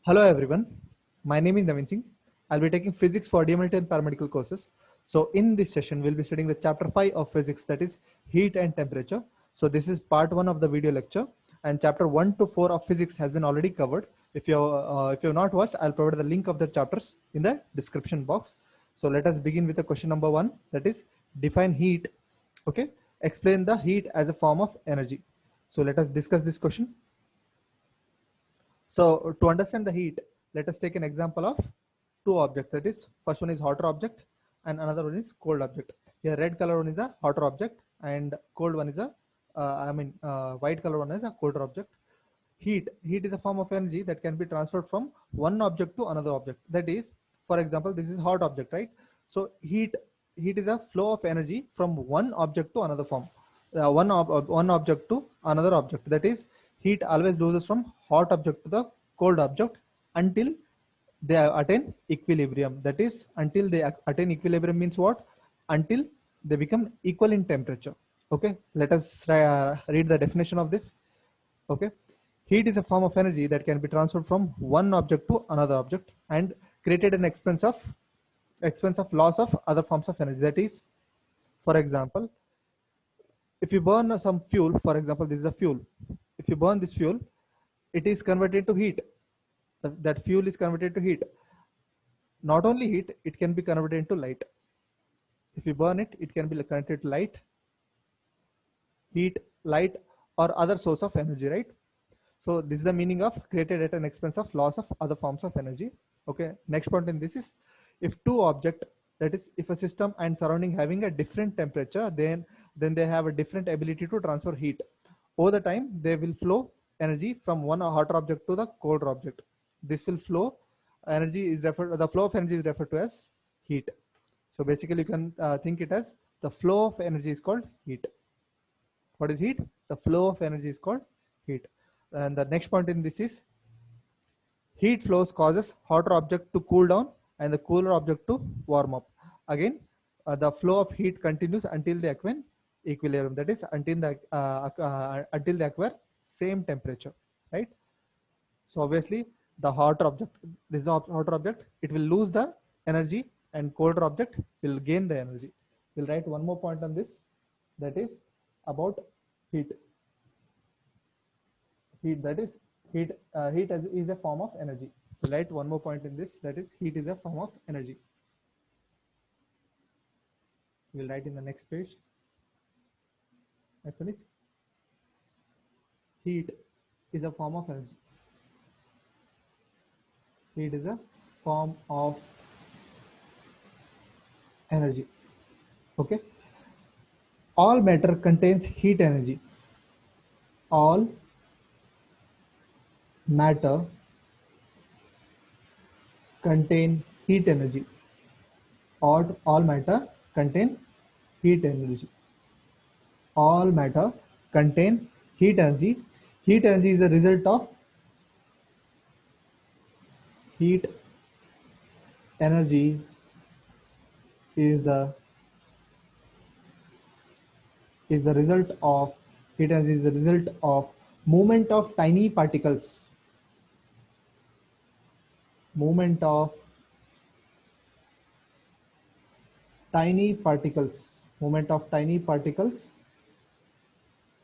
Hello everyone, my name is Navin Singh. I'll be taking physics for DMLT and paramedical courses. So in this session, we'll be studying the chapter 5 of physics, that is heat and temperature. So this is part 1 of the video lecture, and chapter 1 to 4 of physics has been already covered. If you've not watched, I'll provide the link of the chapters in the description box. So let us begin with the question number 1, that is define heat. Okay, explain the heat as a form of energy. So let us discuss this question. So to understand the heat, let us take an example of two objects. That is, first one is hotter object and another one is cold object. Here, red color one is a hotter object and cold one is a, white color one is a colder object. Heat is a form of energy that can be transferred from one object to another object. That is, for example, this is hot object, right? So heat is a flow of energy from one object to another form, one object to another object. That is, heat always loses from hot object to the cold object until they attain equilibrium. That is, until they attain equilibrium means what? Until they become equal in temperature. Okay, let us read the definition of this. Okay, heat is a form of energy that can be transferred from one object to another object and created an expense of loss of other forms of energy. That is, for example, if you burn some fuel, for example, this is a fuel. If you burn this fuel, it is converted to heat. That fuel is converted to heat. Not only heat, it can be converted into light. If you burn it, it can be converted to light, heat, light, or other source of energy, right? So this is the meaning of created at an expense of loss of other forms of energy. Okay, next point in this is, if two object, that is, if a system and surrounding having a different temperature, then they have a different ability to transfer heat. Over the time, they will flow energy from one hotter object to the colder object. This will flow energy is referred, the flow of energy is referred to as heat. So basically, you can think it as the flow of energy is called heat. What is heat? The flow of energy is called heat. And the next point in this is, heat flows causes hotter object to cool down and the cooler object to warm up. Again, the flow of heat continues until they acquire equilibrium. That is, until they acquire same temperature, right? So obviously, the hotter object, this is a hotter object, it will lose the energy, and colder object will gain the energy. We'll write one more point on this, that is about heat. That is, heat is a form of energy. We'll write one more point in this, that is, heat is a form of energy. We'll write in the next page. Finish. Heat is a form of energy. Heat is a form of energy. Okay. All matter contains heat energy. All matter contain heat energy. All matter contain heat energy. All matter contain heat energy. Heat energy is a result of heat energy is the result of heat energy is the result of movement of tiny particles. Movement of tiny particles. Movement of tiny particles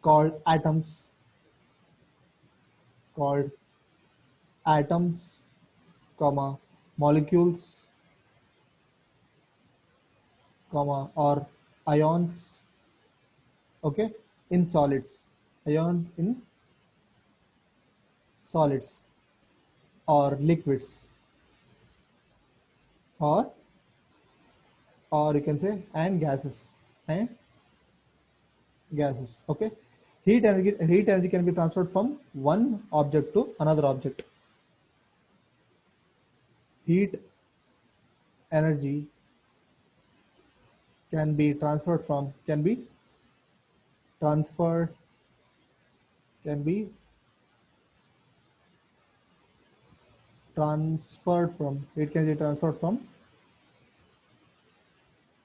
called atoms. Called atoms, comma, molecules, comma, or ions. Okay, in solids. Ions in solids or liquids, or you can say and gases. Okay, heat energy can be transferred from one object to another object. Heat energy can be transferred from can be transferred from it can be transferred from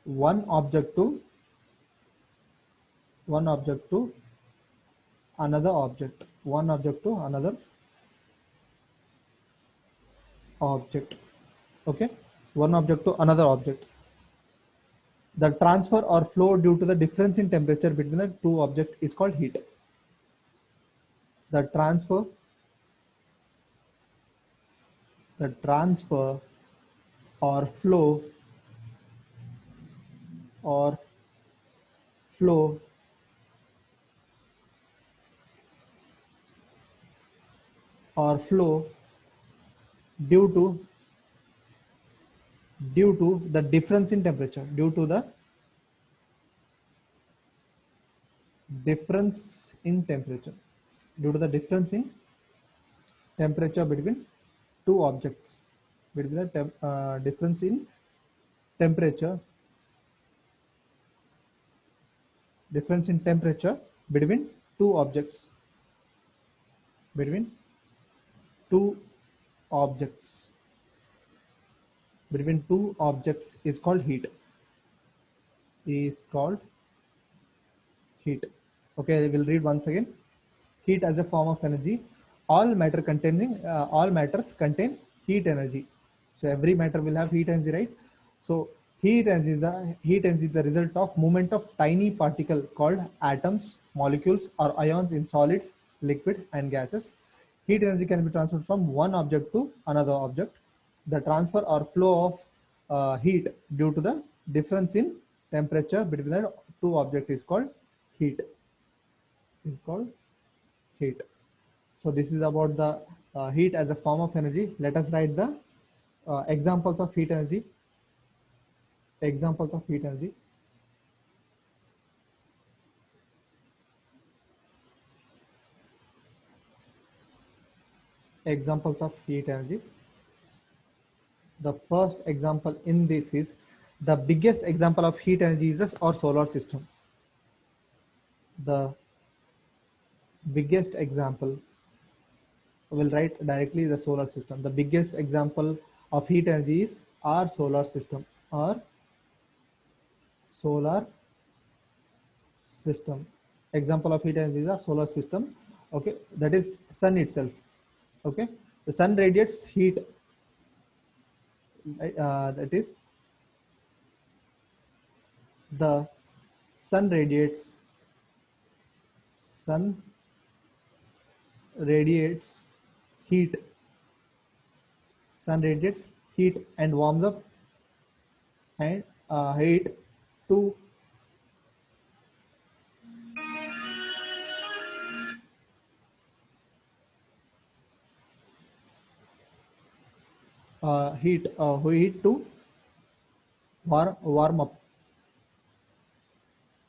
one object to another object. One object to another object. Okay, one object to another object. The transfer or flow due to the difference in temperature between the two objects is called heat. The transfer or or flow flow due to the difference in temperature, due to the difference in temperature, due to the difference in temperature between two objects, between the difference in temperature, between two objects, between two objects, is called heat, is called heat. Okay, we'll read once again. Heat as a form of energy. All matters contain heat energy. So every matter will have heat energy, right? So heat energy is the result of movement of tiny particle called atoms, molecules, or ions in solids, liquid, and gases. Heat energy can be transferred from one object to another object. The transfer or flow of heat due to the difference in temperature between the two objects is called heat. Is called heat. So this is about the heat as a form of energy. Let us write the examples of heat energy. Examples of heat energy. Examples of heat energy. The first example in this is the biggest example of heat energy is our solar system. The biggest example, we'll write directly the solar system. The biggest example of heat energy is our solar system. Our solar system. Example of heat energy is our solar system. Okay, that is sun itself. Okay, the sun radiates heat. That is, the sun radiates heat. Sun radiates heat and warms up and heat to heat to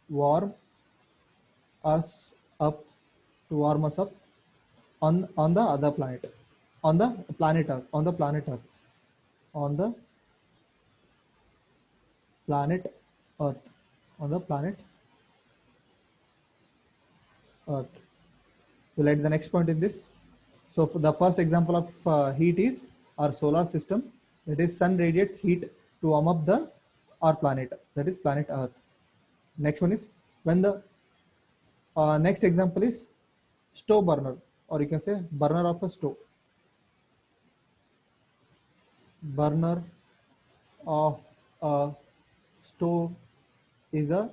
warm us up to warm us up on the other planet, on the planet Earth, on the planet Earth, on the planet Earth, on the planet Earth. We'll add the next point in this. So for the first example of heat is our solar system. That is, sun radiates heat to warm up our planet. That is planet Earth. Next one is when the next example is stove burner, or you can say burner of a stove. Burner of a stove is a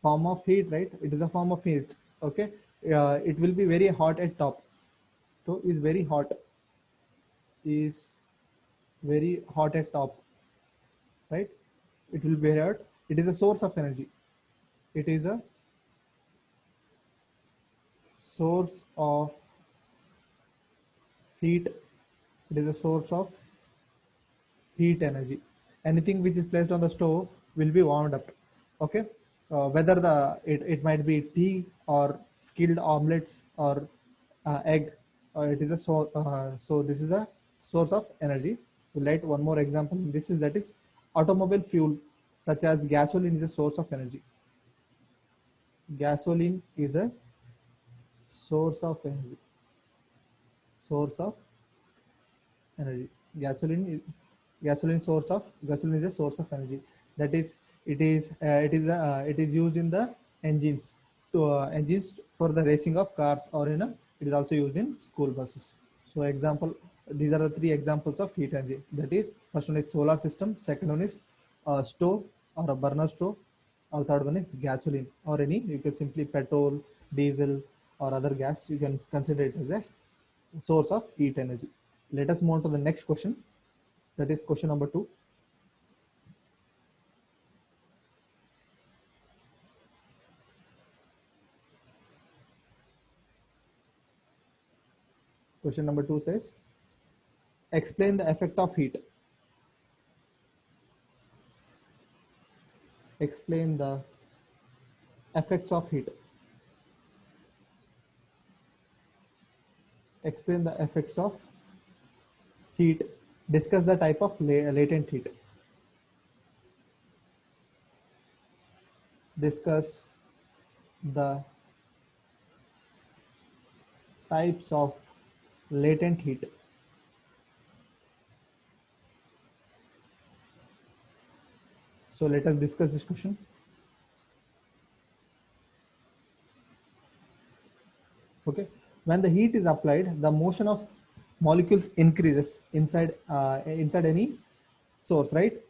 form of heat, right? It is a form of heat. Okay, it will be very hot at top. Stove is very hot. Is very hot at top, right? It will be hot. It is a source of energy. It is a source of heat. It is a source of heat energy. Anything which is placed on the stove will be warmed up. Okay, whether it might be tea or skilled omelets or egg, it is a so this is a source of energy. We'll write one more example. This is, that is, automobile fuel such as gasoline is a source of energy. Gasoline is a source of energy. Source of energy. Gasoline is a source of energy. That is, it is used in the engines for the racing of cars, or it is also used in school buses. So example, these are the three examples of heat energy. That is, first one is solar system, second one is a stove or a burner stove, or third one is gasoline or any, you can simply petrol, diesel or other gas, you can consider it as a source of heat energy. Let us move on to the next question. That is question number 2. Question number 2 says, explain the effect of heat. Explain the effects of heat. Explain the effects of heat. Discuss the type of latent heat. Discuss the types of latent heat. So let us discuss this question. Okay, when the heat is applied, the motion of molecules increases inside any source, right?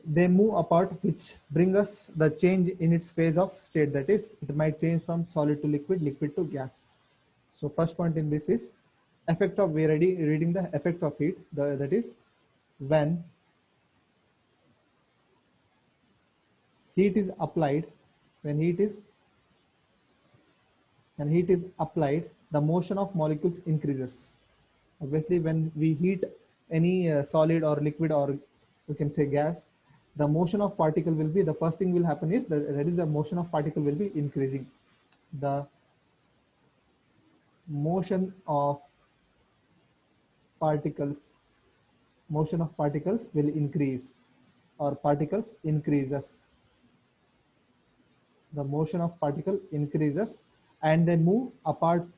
They move apart, which bring us the change in its phase of state. That is, it might change from solid to liquid, liquid to gas. So first point in this is effect of, we already reading the effects of heat. That is, when heat is applied, when heat is applied, the motion of molecules increases. Obviously, when we heat any solid or liquid, or you can say gas, the motion of particle will be, the first thing will happen is that is the motion of particle will be increasing. The motion of particles will increase, or particles increases. The motion of particle increases and they move apart,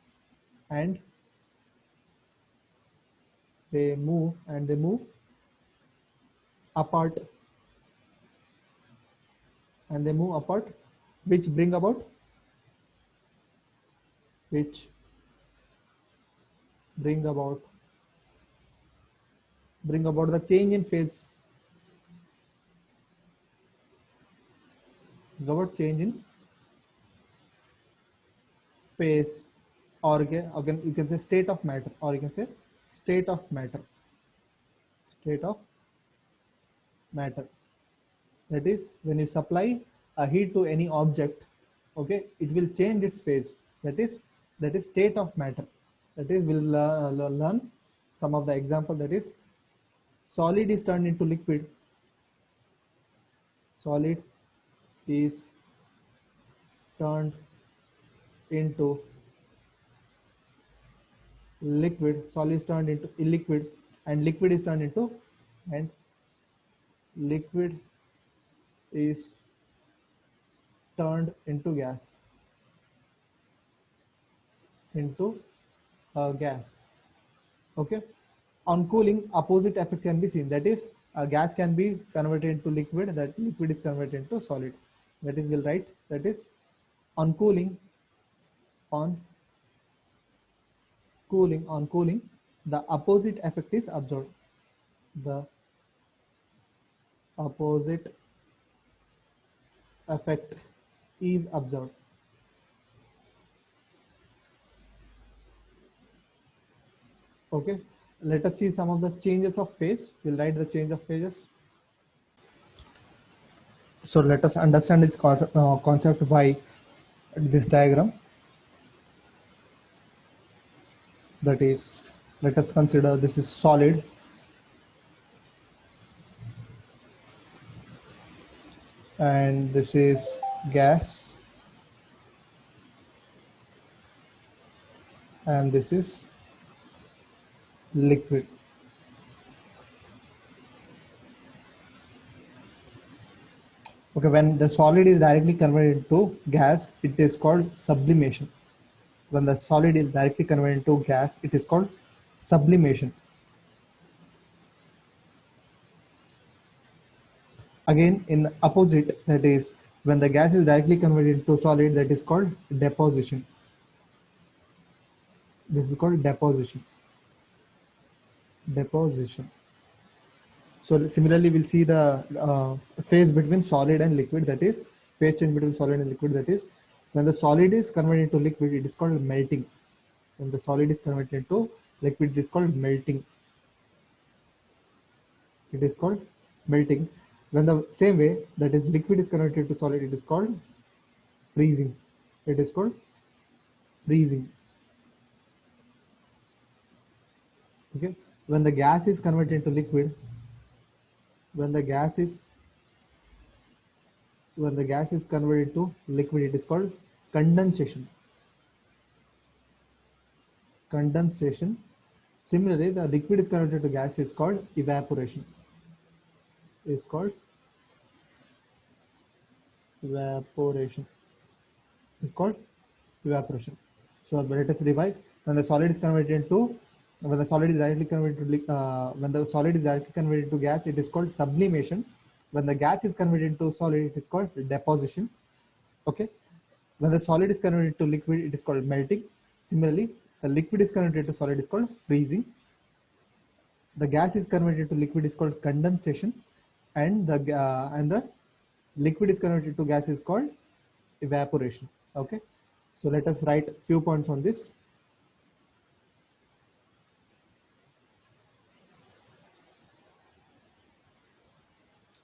and they move apart, and they move apart, which bring about the change in phase, change in phase, or again you can say state of matter, or you can say state of matter. That is, when you supply a heat to any object, okay, it will change its phase. That is state of matter. That is, we'll learn some of the example. That is, solid is turned into liquid. Solid is turned into liquid. Solid is turned into illiquid, and liquid is turned into, and liquid is turned into gas. Okay. On cooling, opposite effect can be seen. That is, a gas can be converted into liquid, that liquid is converted into solid. That is, we'll write, that is, on cooling, the opposite effect is observed. The opposite effect is observed. Okay, let us see some of the changes of phase. We'll write the change of phases. So let us understand its concept by this diagram. That is, let us consider this is solid, and this is gas, and this is liquid. Okay, when the solid is directly converted into gas, it is called sublimation. When the solid is directly converted into gas, it is called sublimation. Again, in opposite, that is, when the gas is directly converted into solid, that is called deposition. This is called deposition. deposition. So similarly, we'll see the phase between solid and liquid, that is phase change between solid and liquid, that is when the solid is converted into liquid, it is called melting. When the solid is converted into liquid, it is called melting. It is called melting. When the same way, that is liquid is converted to solid, it is called freezing. It is called freezing. Okay. When the gas is converted into liquid, when the gas is converted to liquid, it is called condensation. Condensation. Similarly, the liquid is converted to gas is called evaporation. Is called evaporation. Is called evaporation. So let us revise. When the solid is converted into, when the solid is directly converted to when the solid is directly converted to gas, it is called sublimation. When the gas is converted into solid, it is called deposition. Okay. When the solid is converted to liquid, it is called melting. Similarly, the liquid is converted to solid is called freezing. The gas is converted to liquid is called condensation, and the liquid is converted to gas is called evaporation. Okay, so let us write few points on this.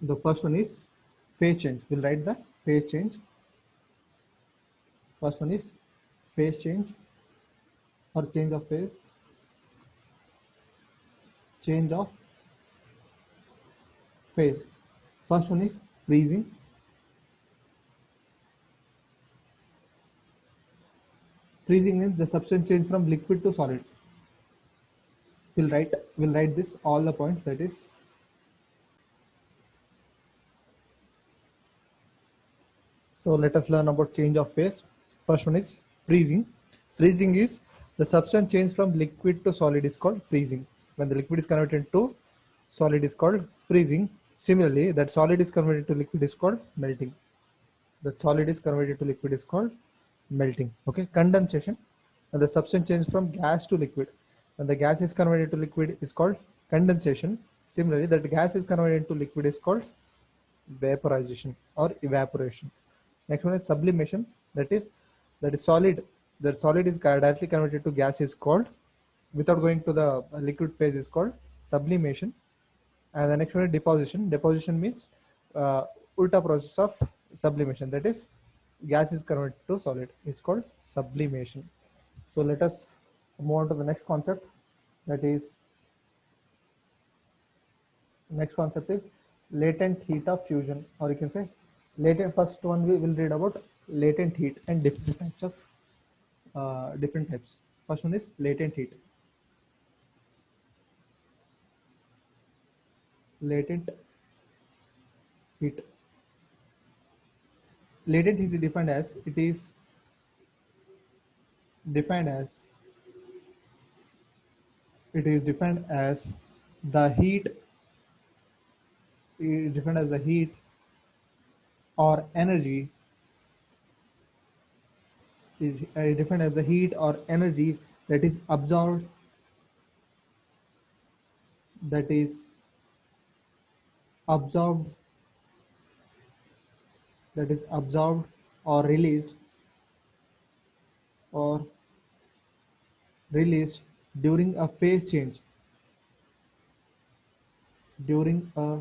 The first one is phase change. We'll write the phase change. First one is phase change or change of phase. Change of phase. First one is freezing. Freezing means the substance change from liquid to solid. We'll write this all the points, that is so let us learn about change of phase. First one is freezing. Freezing is the substance change from liquid to solid is called freezing. When the liquid is converted to solid is called freezing. Similarly, that solid is converted to liquid is called melting. That solid is converted to liquid is called melting. Okay, condensation. And the substance change from gas to liquid. When the gas is converted to liquid is called condensation. Similarly, that gas is converted to liquid is called vaporization or evaporation. Next one is sublimation. That is solid. The solid is directly converted to gas is called, without going to the liquid phase, is called sublimation. And the next one is deposition. Deposition means ulta process of sublimation. That is gas is converted to solid. It's called sublimation. So let us move on to the next concept. That is next concept is latent heat of fusion, or you can say latent. First one we will read about latent heat and different types of different types. First one is latent heat. Latent heat. Latent heat is defined as defined as the heat defined as the heat or energy is defined as the heat or energy that is absorbed that is absorbed or or released during a phase change during a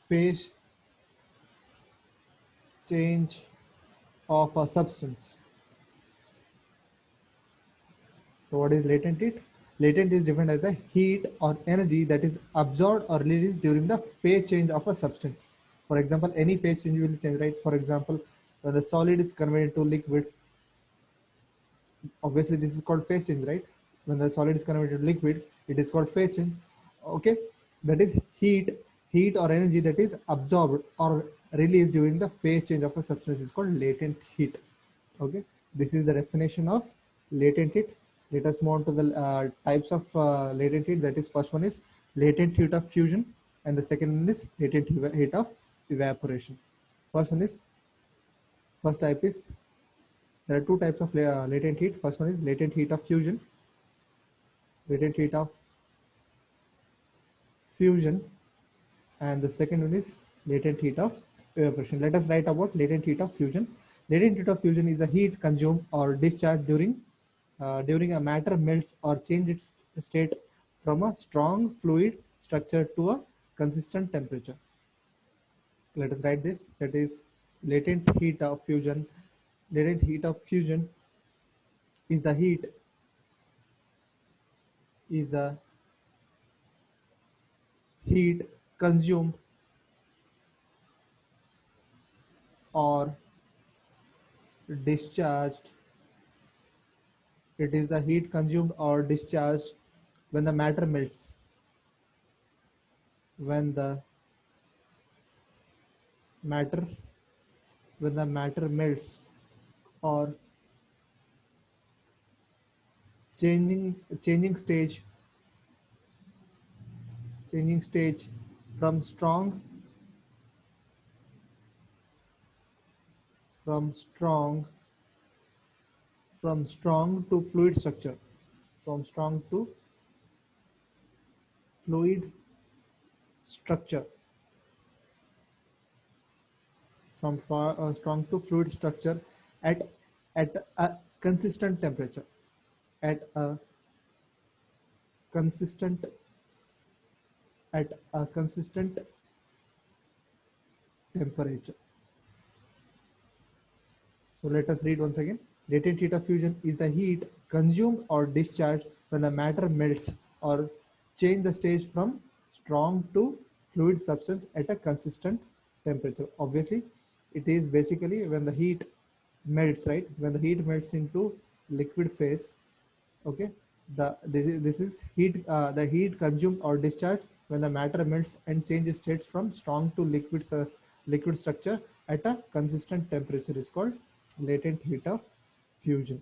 phase change of a substance. So what is latent heat? Latent is defined as the heat or energy that is absorbed or released during the phase change of a substance. For example, any phase change will change, right? For example, when the solid is converted to liquid, obviously this is called phase change, right? When the solid is converted to liquid, it is called phase change. Okay, that is heat or energy that is absorbed or released during the phase change of a substance is called latent heat. Okay, this is the definition of latent heat. Let us move on to the types of latent heat. That is, first one is latent heat of fusion, and the second one is latent heat of evaporation. First type is, there are two types of latent heat. First one is latent heat of fusion. latent heat of fusion, and the second one is latent heat of evaporation. Let us write about latent heat of fusion. Latent heat of fusion is the heat consumed or discharged during a matter melts or change its state from a strong fluid structure to a consistent temperature. Let us write this. That is latent heat of fusion. Latent heat of fusion is the is the heat consumed or discharged. It is the heat consumed or discharged when the matter melts. When the matter when the matter melts or changing stage changing stage from strong from strong from strong to fluid structure from strong to fluid structure strong to fluid structure at a consistent temperature at a consistent at a consistent temperature. So let us read once again. Latent heat of fusion is the heat consumed or discharged when the matter melts or change the stage from strong to fluid substance at a consistent temperature. Obviously, it is basically when the heat melts, right? When the heat melts into liquid phase, okay. This is heat the heat consumed or discharged when the matter melts and changes states from strong to liquid structure at a consistent temperature is called latent heat of fusion.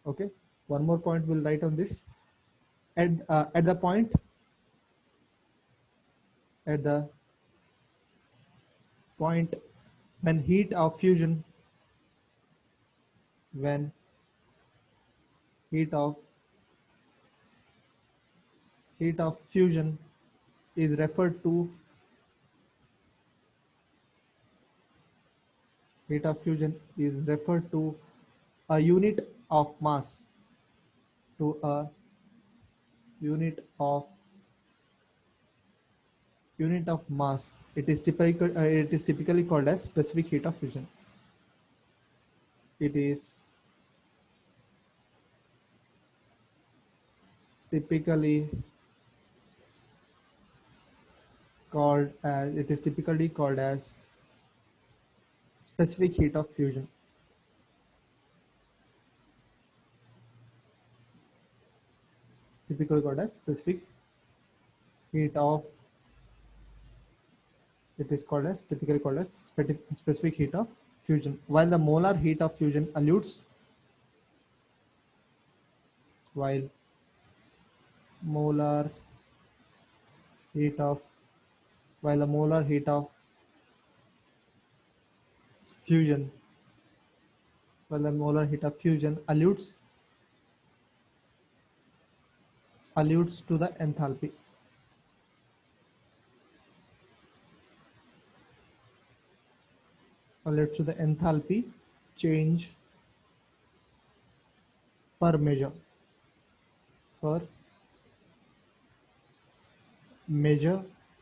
Okay, one more point we'll write on this. At the point at the point when when heat of fusion is referred to heat of fusion is referred to a to a unit of mass. It is typically called as specific heat of fusion. It is typically typically called as specific heat of fusion. Typically called as specific heat of it is called as typically called as specific heat of fusion. While the molar heat of fusion alludes while molar heat of while the molar heat of fusion alludes to the enthalpy change per measure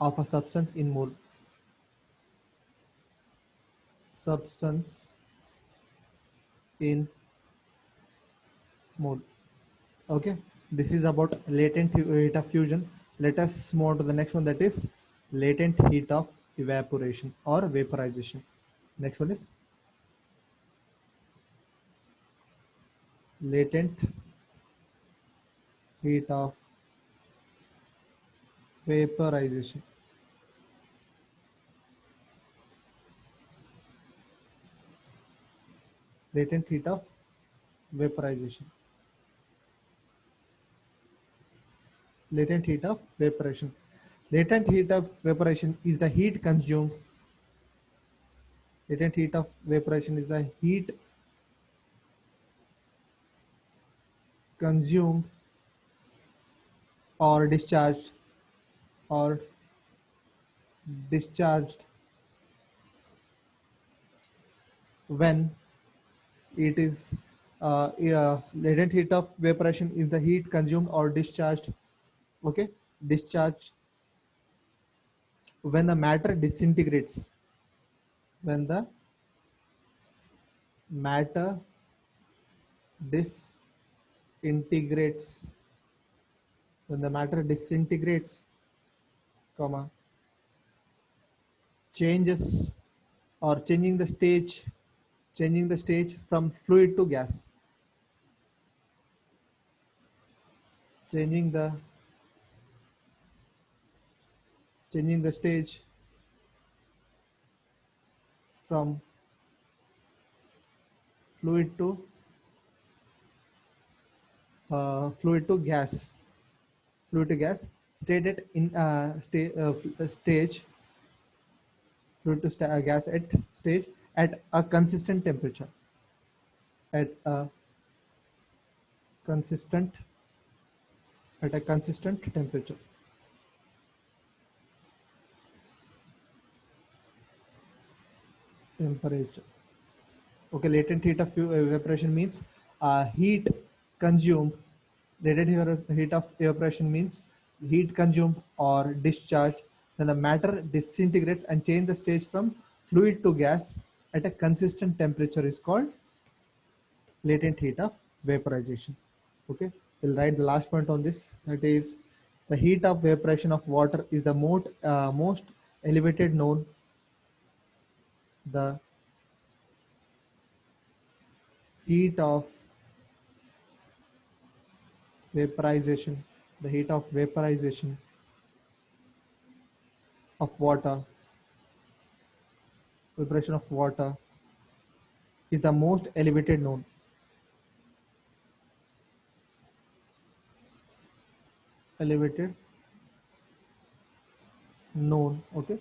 of a substance in mole. Substance in mole. Okay, this is about latent heat of fusion. Let us move on to the next one, that is latent heat of evaporation or vaporization. Next one is latent heat of vaporization. Latent heat of vaporization. Latent heat of vaporation. Latent heat of vaporation is the heat consumed. Latent heat of vaporation is the heat consumed or discharged or discharged when it is latent heat of vaporization is the heat consumed or discharged, okay, discharged when the matter disintegrates, when the matter disintegrates, when the matter disintegrates, comma, changes or changing the stage from fluid to gas, changing the stage from fluid to gas, fluid to gas, stated in stage, fluid to gas at stage at a consistent temperature, at a consistent temperature. Okay, latent heat of evaporation means heat consumed. Latent heat of evaporation means heat consumed or discharged when the matter disintegrates and change the stage from fluid to gas at a consistent temperature is called latent heat of vaporization. Okay, we'll write the last point on this. That is, the heat of vaporization of water is the most elevated known. The heat of vaporization, the heat of vaporization of water, vaporization of water is the most elevated known. Elevated known. Okay,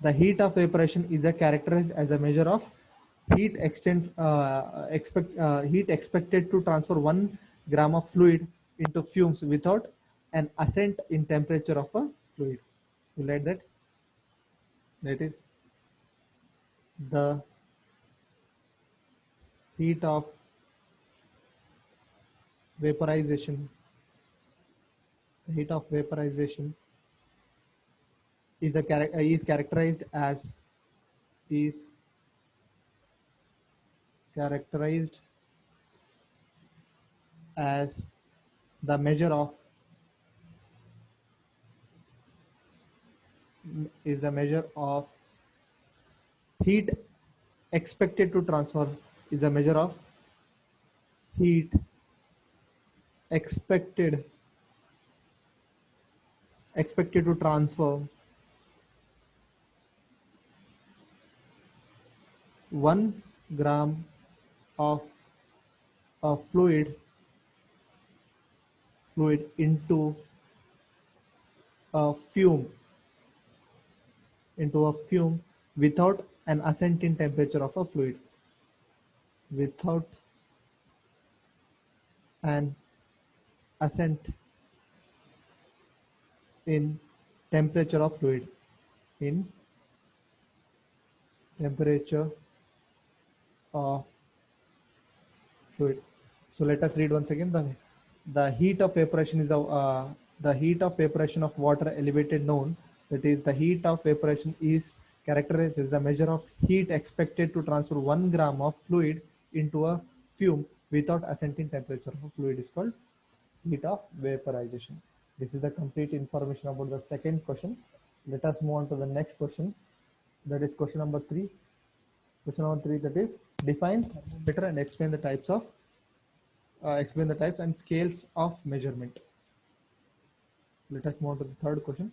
the heat of evaporation is characterized as a measure of heat expected to transfer 1 gram of fluid into fumes without an ascent in temperature of a fluid. You like that? That is the heat of vaporization. The heat of vaporization is is characterized as is characterized as the measure of heat expected to transfer, is a measure of heat expected to transfer 1 gram of a fluid into a fume without an ascent in temperature of a fluid, without an ascent in temperature of fluid, in temperature of fluid. So let us read once again. The heat of evaporation is the heat of evaporation of water elevated known. That is, the heat of evaporation is characterized as the measure of heat expected to transfer 1 gram of fluid into a fume without ascending temperature of fluid is called heat of vaporization. This is the complete information about the second question. Let us move on to the next question. That is question number 3. Question number 3, that is, define thermometer and explain the types and scales of measurement. Let us move on to the third question.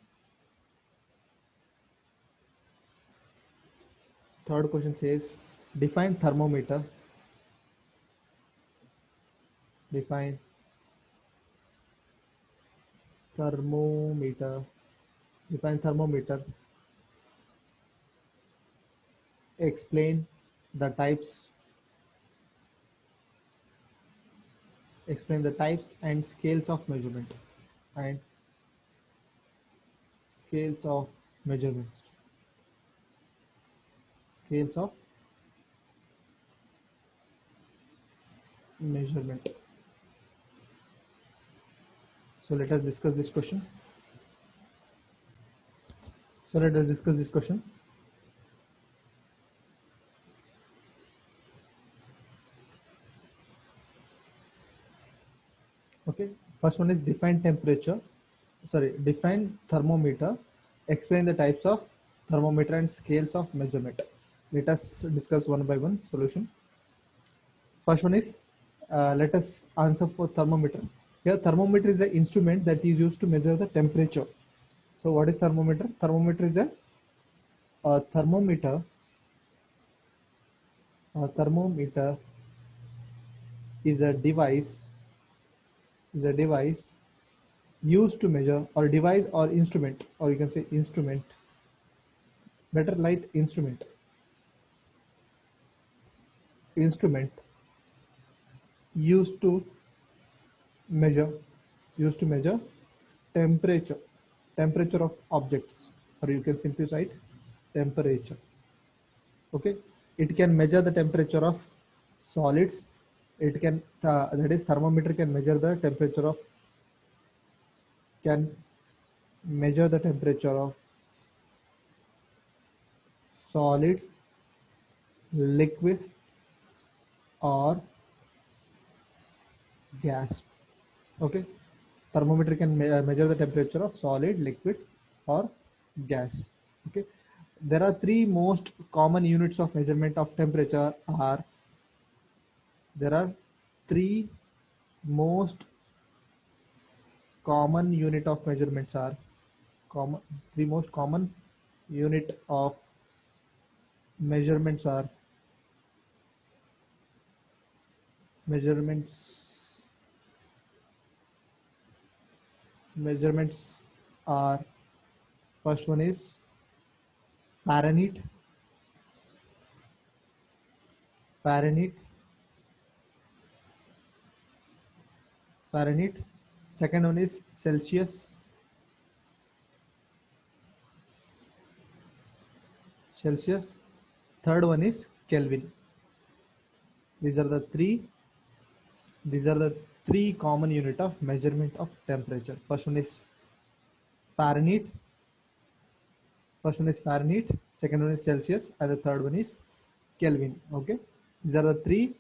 Third question says, define thermometer. Define thermometer. Define thermometer. Explain the types. Explain the types and scales of measurement. And scales of measurements. Scales of measurement. So let us discuss this question. Okay, first one is define temperature. Define thermometer. Explain the types of thermometer and scales of measurement. Let us discuss one by one solution. First one is, let us answer for thermometer. Here, thermometer is the instrument that is used to measure the temperature. So, what is thermometer? Thermometer is a thermometer. A thermometer is a device. Used to measure, or device or instrument, or you can say instrument. Better light instrument. Instrument used to measure temperature of objects, or you can simply write temperature. Okay, it can measure the temperature of solids. It can that is, thermometer can measure the temperature of solid, liquid, or gas. Okay, thermometer can measure the temperature of solid, liquid, or gas. Okay, there are three most common units of measurement of temperature are. There are three most common unit of measurements are three most common unit of measurements are measurements are first one is Fahrenheit. Second one is Celsius. Third one is Kelvin. These are the three common unit of measurement of temperature. First one is Fahrenheit. Second one is Celsius, and the third one is Kelvin. Okay, these are the three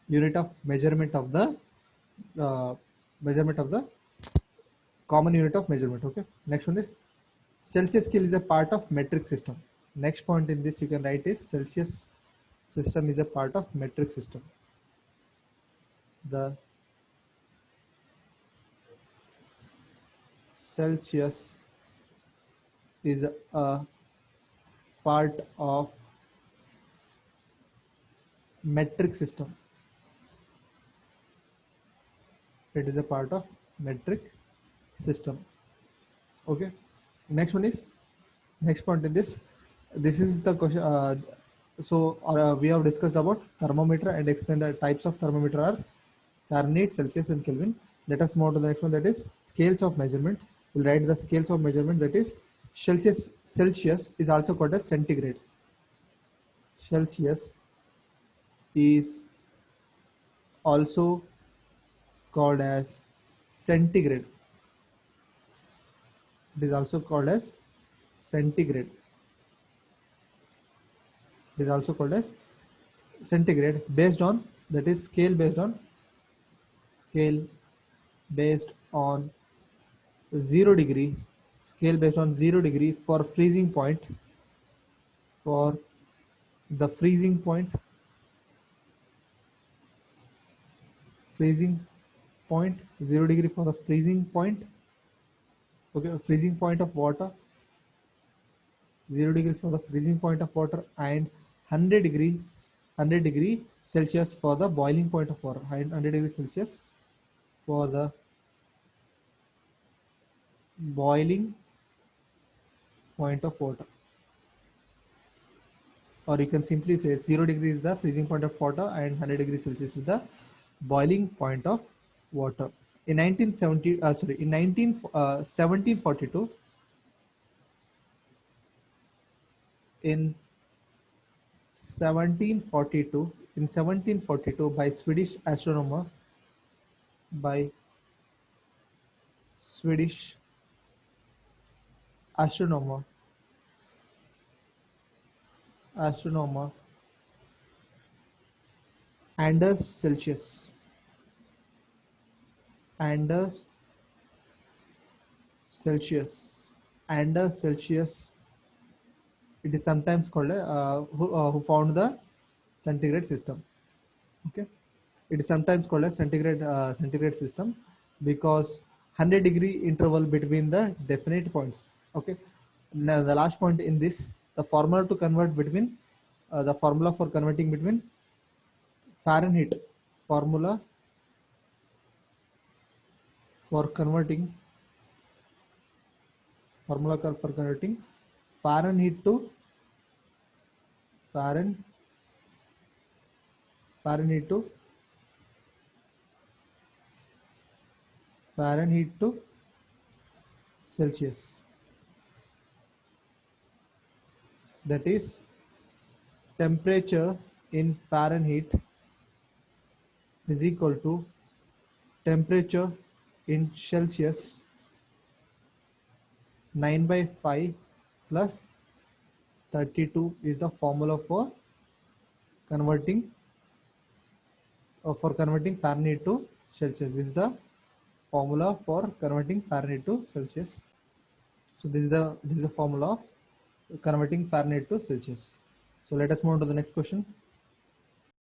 unit of measurement of the common unit of measurement. Okay, next one is Celsius scale is a part of metric system. Next point in this you can write is Celsius system is a part of metric system. The Celsius is a part of metric system. It is a part of metric system. Okay, next point in this is the question. We have discussed about thermometer and explained the types of thermometer are Fahrenheit, Celsius, and Kelvin. Let us move to the next one, that is scales of measurement. We'll write the scales of measurement, that is Celsius is also called as centigrade. Celsius is also called as centigrade. It is also called as centigrade. Based on, that is scale based on 0 degree. Scale based on 0 degree for freezing point. For the freezing point, 0 degree for the freezing point. Okay, freezing point of water. 0 degree for the freezing point of water, and 100 degree Celsius for the boiling point of water. 100 degree Celsius for the boiling point of water. Or you can simply say 0 degree is the freezing point of water and 100 degrees Celsius is the boiling point of water. In 1742, in 1742 by by Swedish astronomer astronomer Anders Celsius. Anders Celsius. Anders Celsius. It is sometimes called who found the centigrade system. Okay, it is sometimes called a centigrade system because 100-degree interval between the definite points. Okay, now the last point in this, the formula to convert between the formula for converting between Fahrenheit formula for converting for converting Fahrenheit to Fahrenheit Fahrenheit to Fahrenheit to Celsius. That is temperature in Fahrenheit is equal to temperature in Celsius 9 by 5 plus 32 is the formula converting for converting Fahrenheit to Celsius. This is the formula for converting Fahrenheit to Celsius. So this is the formula of converting Fahrenheit to Celsius. So let us move on to the next question.